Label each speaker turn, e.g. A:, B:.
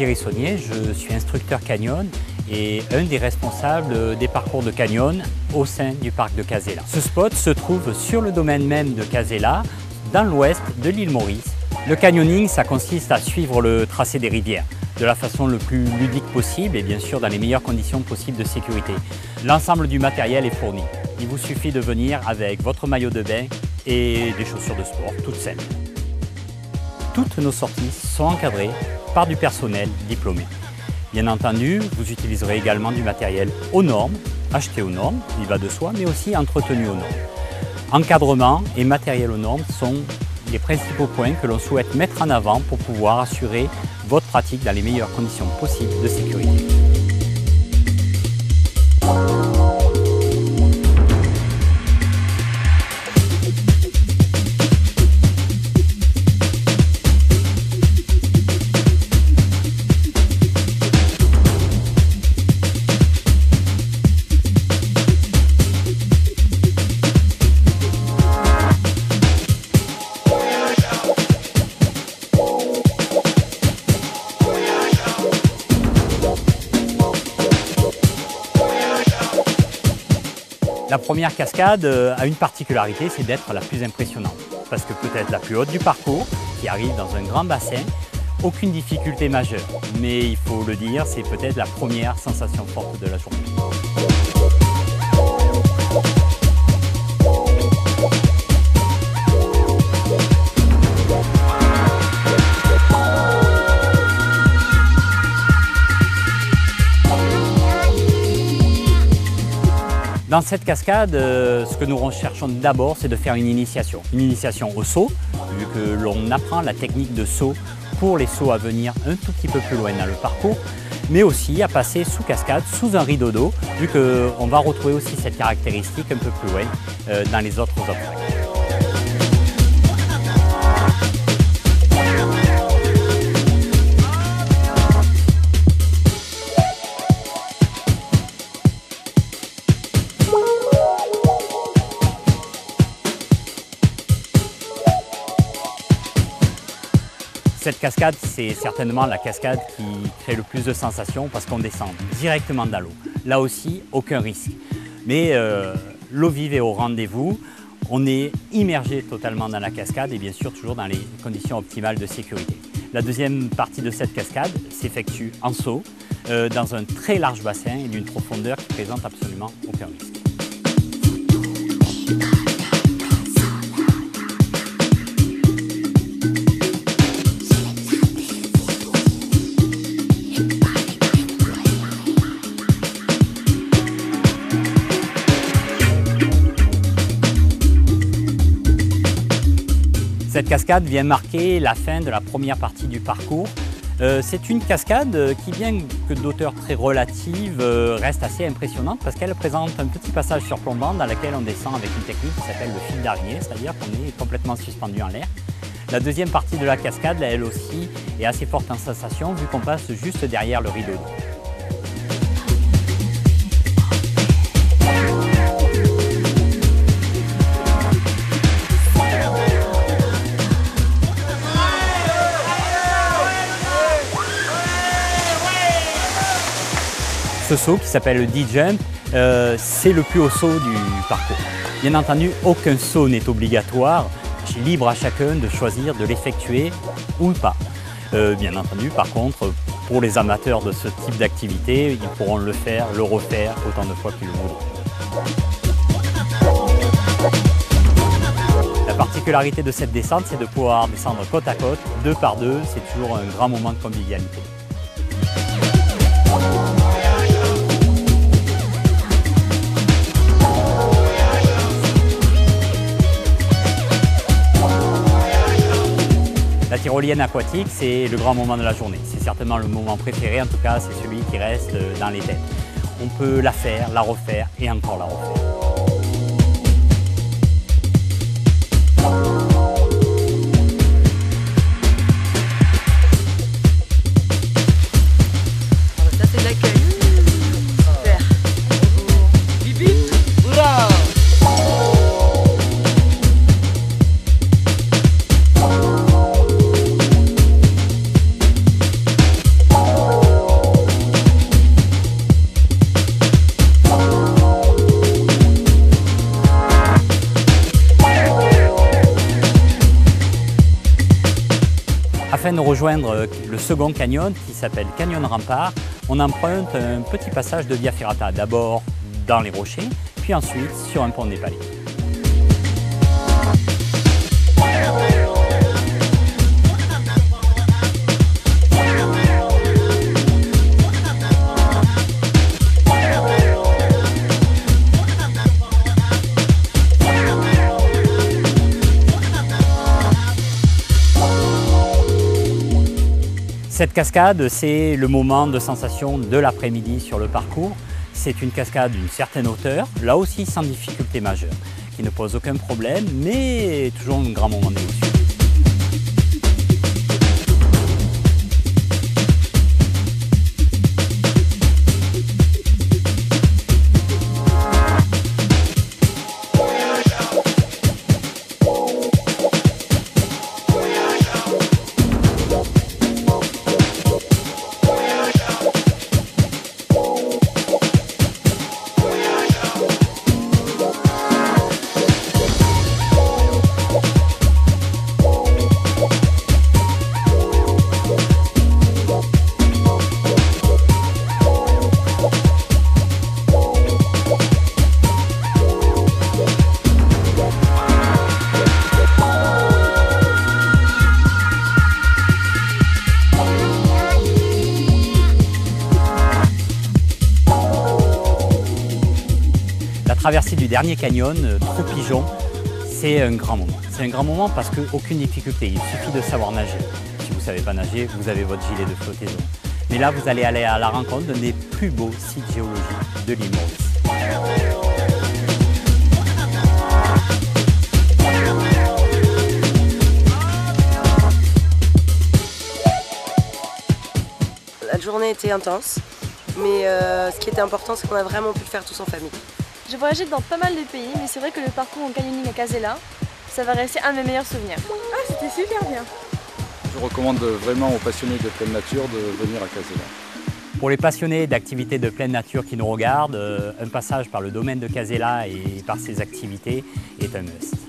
A: Thierry Saunier, je suis instructeur canyon et un des responsables des parcours de canyon au sein du parc de Casella. Ce spot se trouve sur le domaine même de Casella, dans l'ouest de l'île Maurice. Le canyoning, ça consiste à suivre le tracé des rivières de la façon le plus ludique possible et bien sûr dans les meilleures conditions possibles de sécurité. L'ensemble du matériel est fourni. Il vous suffit de venir avec votre maillot de bain et des chaussures de sport toutes simples. Toutes nos sorties sont encadrées par du personnel diplômé. Bien entendu, vous utiliserez également du matériel aux normes, acheté aux normes, il va de soi, mais aussi entretenu aux normes. Encadrement et matériel aux normes sont les principaux points que l'on souhaite mettre en avant pour pouvoir assurer votre pratique dans les meilleures conditions possibles de sécurité. La première cascade a une particularité, c'est d'être la plus impressionnante. Parce que peut-être la plus haute du parcours, qui arrive dans un grand bassin, aucune difficulté majeure. Mais il faut le dire, c'est peut-être la première sensation forte de la journée. Dans cette cascade, ce que nous recherchons d'abord, c'est de faire une initiation. Une initiation au saut, vu que l'on apprend la technique de saut pour les sauts à venir un tout petit peu plus loin dans le parcours, mais aussi à passer sous cascade, sous un rideau d'eau, vu qu'on va retrouver aussi cette caractéristique un peu plus loin dans les autres obstacles. Cette cascade, c'est certainement la cascade qui crée le plus de sensations parce qu'on descend directement dans l'eau. Là aussi, aucun risque. Mais l'eau vive est au rendez-vous. On est immergé totalement dans la cascade et bien sûr toujours dans les conditions optimales de sécurité. La deuxième partie de cette cascade s'effectue en saut dans un très large bassin et d'une profondeur qui présente absolument aucun risque. Cette cascade vient marquer la fin de la première partie du parcours. C'est une cascade qui, bien que d'auteur très relative, reste assez impressionnante parce qu'elle présente un petit passage surplombant dans lequel on descend avec une technique qui s'appelle le fil d'araignée, c'est-à-dire qu'on est complètement suspendu en l'air. La deuxième partie de la cascade, elle aussi, est assez forte en sensation vu qu'on passe juste derrière le rideau d'eau. Ce saut qui s'appelle le D-Jump, c'est le plus haut saut du parcours. Bien entendu, aucun saut n'est obligatoire, libre à chacun de choisir de l'effectuer ou pas. Bien entendu, par contre, pour les amateurs de ce type d'activité, ils pourront le faire, le refaire autant de fois qu'ils le voudront. La particularité de cette descente, c'est de pouvoir descendre côte à côte, deux par deux, c'est toujours un grand moment de convivialité. La tyrolienne aquatique, c'est le grand moment de la journée. C'est certainement le moment préféré, en tout cas, c'est celui qui reste dans les têtes. On peut la faire, la refaire et encore la refaire.
B: Ça, c'est de l'accueil. Super. Bip bip. Oula.
A: Afin de rejoindre le second canyon qui s'appelle Canyon Rempart, on emprunte un petit passage de Via Ferrata, d'abord dans les rochers, puis ensuite sur un pont népalais. Cette cascade, c'est le moment de sensation de l'après-midi sur le parcours. C'est une cascade d'une certaine hauteur, là aussi sans difficulté majeure, qui ne pose aucun problème, mais toujours un grand moment d'émotion. La traversée du dernier canyon, Trou-Pigeon, c'est un grand moment. C'est un grand moment parce qu'aucune difficulté, il suffit de savoir nager. Si vous ne savez pas nager, vous avez votre gilet de flottaison. Mais là, vous allez aller à la rencontre d'un des plus beaux sites géologiques de l'île Maurice.
B: La journée était intense, mais ce qui était important, c'est qu'on a vraiment pu le faire tous en famille.
C: J'ai voyagé dans pas mal de pays, mais c'est vrai que le parcours en canyoning à Casella, ça va rester un de mes meilleurs souvenirs.
D: Ah, c'était super bien.
E: Je recommande vraiment aux passionnés de pleine nature de venir à Casella.
A: Pour les passionnés d'activités de pleine nature qui nous regardent, un passage par le domaine de Casella et par ses activités est un must.